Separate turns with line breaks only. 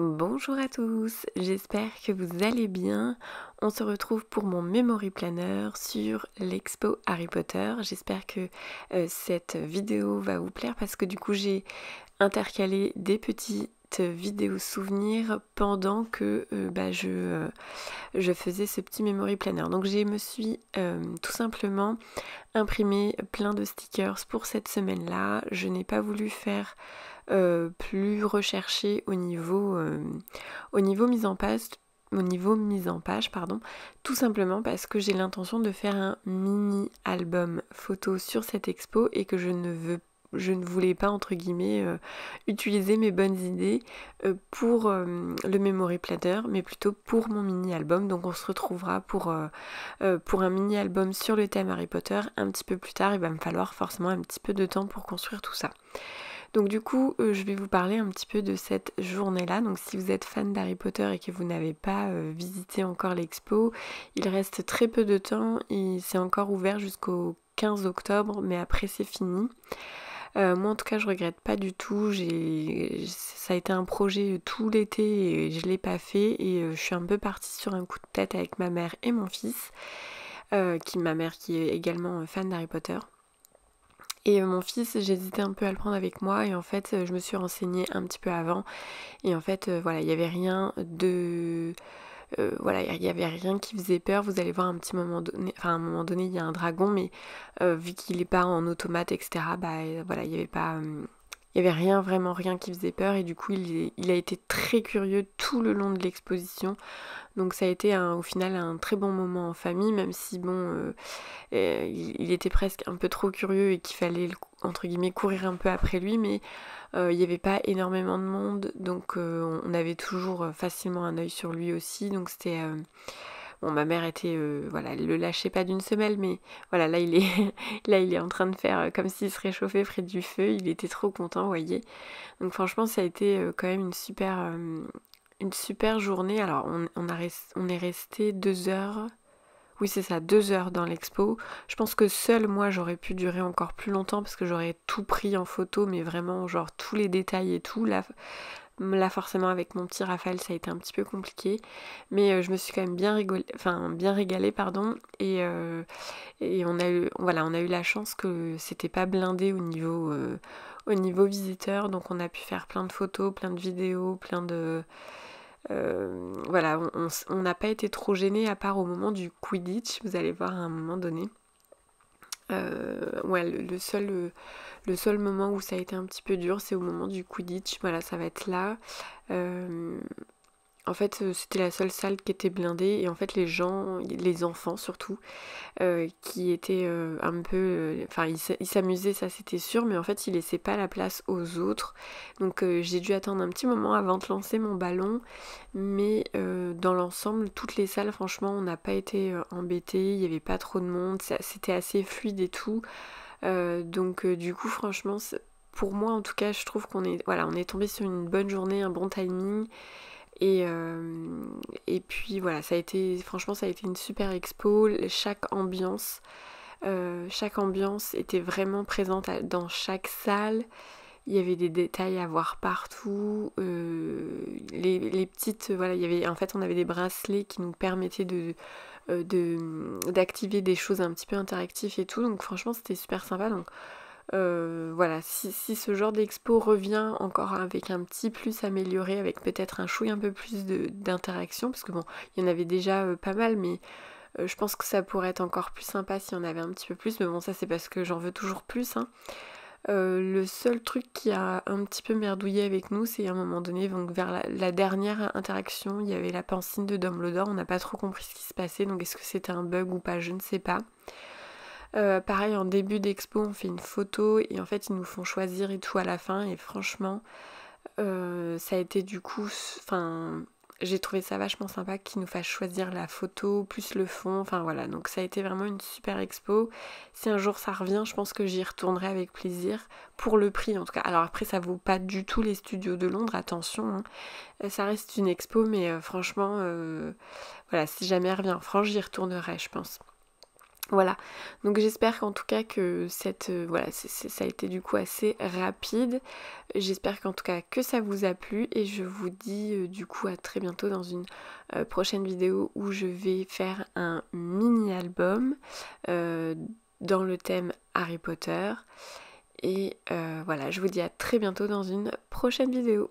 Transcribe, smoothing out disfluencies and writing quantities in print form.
Bonjour à tous, j'espère que vous allez bien. On se retrouve pour mon Memory Planner sur l'expo Harry Potter. J'espère que cette vidéo va vous plaire parce que du coup j'ai intercalé des petites vidéos souvenirs pendant que je faisais ce petit Memory Planner. Donc je me suis tout simplement imprimé plein de stickers pour cette semaine-là. Je n'ai pas voulu faire plus recherché au niveau mise en page, pardon, tout simplement parce que j'ai l'intention de faire un mini album photo sur cette expo et que je ne voulais pas entre guillemets utiliser mes bonnes idées pour le Memory Planner, mais plutôt pour mon mini album. Donc on se retrouvera pour un mini album sur le thème Harry Potter un petit peu plus tard. Il va me falloir forcément un petit peu de temps pour construire tout ça. Donc du coup, je vais vous parler un petit peu de cette journée-là. Donc si vous êtes fan d'Harry Potter et que vous n'avez pas visité encore l'expo, il reste très peu de temps et c'est encore ouvert jusqu'au 15 octobre, mais après c'est fini. Moi en tout cas je regrette pas du tout, ça a été un projet tout l'été et je l'ai pas fait et je suis un peu partie sur un coup de tête avec ma mère et mon fils, ma mère qui est également fan d'Harry Potter. Et mon fils, j'hésitais un peu à le prendre avec moi et en fait je me suis renseignée un petit peu avant et en fait voilà, il n'y avait rien de... voilà, il n'y avait rien qui faisait peur. Vous allez voir un petit moment donné, enfin à un moment donné il y a un dragon mais vu qu'il n'est pas en automate etc, voilà, il n'y avait pas... il n'y avait rien qui faisait peur et du coup il a été très curieux tout le long de l'exposition. Donc ça a été au final un très bon moment en famille, même si il était presque un peu trop curieux et qu'il fallait entre guillemets courir un peu après lui, mais il n'y avait pas énormément de monde, donc on avait toujours facilement un œil sur lui aussi, donc c'était... Bon, ma mère était, voilà, elle le lâchait pas d'une semelle, mais voilà, là il est, là il est en train de faire comme s'il se réchauffait près du feu. Il était trop content, vous voyez. Donc franchement, ça a été quand même une super journée. Alors on est resté 2 heures. Oui, c'est ça, 2 heures dans l'expo. Je pense que seule moi j'aurais pu durer encore plus longtemps parce que j'aurais tout pris en photo, mais vraiment genre tous les détails et tout. Là forcément avec mon petit Raphaël ça a été un petit peu compliqué, mais je me suis quand même bien régalée pardon, et on a eu la chance que c'était pas blindé au niveau visiteur, donc on a pu faire plein de photos, plein de vidéos, plein de voilà, on n'a pas été trop gênés à part au moment du Quidditch, vous allez voir à un moment donné. Ouais, le seul moment où ça a été un petit peu dur, c'est au moment du Quidditch. Voilà, ça va être là. Euh, En fait, c'était la seule salle qui était blindée et en fait les enfants surtout, qui étaient un peu... Enfin, ils s'amusaient, ça c'était sûr, mais en fait ils laissaient pas la place aux autres. Donc j'ai dû attendre un petit moment avant de lancer mon ballon, mais dans l'ensemble, toutes les salles, franchement, on n'a pas été embêtés, il n'y avait pas trop de monde, c'était assez fluide et tout. Donc du coup, franchement, pour moi en tout cas, je trouve on est tombé sur une bonne journée, un bon timing. Et, euh, et puis voilà, franchement ça a été une super expo. Chaque ambiance était vraiment présente dans chaque salle. Il y avait des détails à voir partout. Les petites, voilà, en fait on avait des bracelets qui nous permettaient d'activer des choses un petit peu interactives et tout. Donc franchement c'était super sympa. Donc voilà, si ce genre d'expo revient encore avec un petit plus amélioré, avec peut-être un chouille un peu plus d'interaction, parce que bon, il y en avait déjà pas mal, mais je pense que ça pourrait être encore plus sympa s'il y en avait un petit peu plus, mais bon, ça c'est parce que j'en veux toujours plus, hein. Le seul truc qui a un petit peu merdouillé avec nous, c'est à un moment donné, donc vers la dernière interaction, il y avait la pancine de Dumbledore, on n'a pas trop compris ce qui se passait, donc est-ce que c'était un bug ou pas, je ne sais pas. Pareil, en début d'expo, on fait une photo et en fait, ils nous font choisir et tout à la fin. Et franchement, ça a été du coup... Enfin, j'ai trouvé ça vachement sympa qu'ils nous fassent choisir la photo plus le fond. Enfin voilà, donc ça a été vraiment une super expo. Si un jour ça revient, je pense que j'y retournerai avec plaisir. Pour le prix en tout cas. Alors après, ça vaut pas du tout les studios de Londres, attention, hein. Ça reste une expo, mais franchement, voilà, si jamais elle revient en France, j'y retournerai, je pense. Voilà, donc j'espère qu'en tout cas que voilà, ça a été du coup assez rapide. J'espère qu'en tout cas que ça vous a plu et je vous dis du coup à très bientôt dans une prochaine vidéo où je vais faire un mini-album dans le thème Harry Potter. Et voilà, je vous dis à très bientôt dans une prochaine vidéo.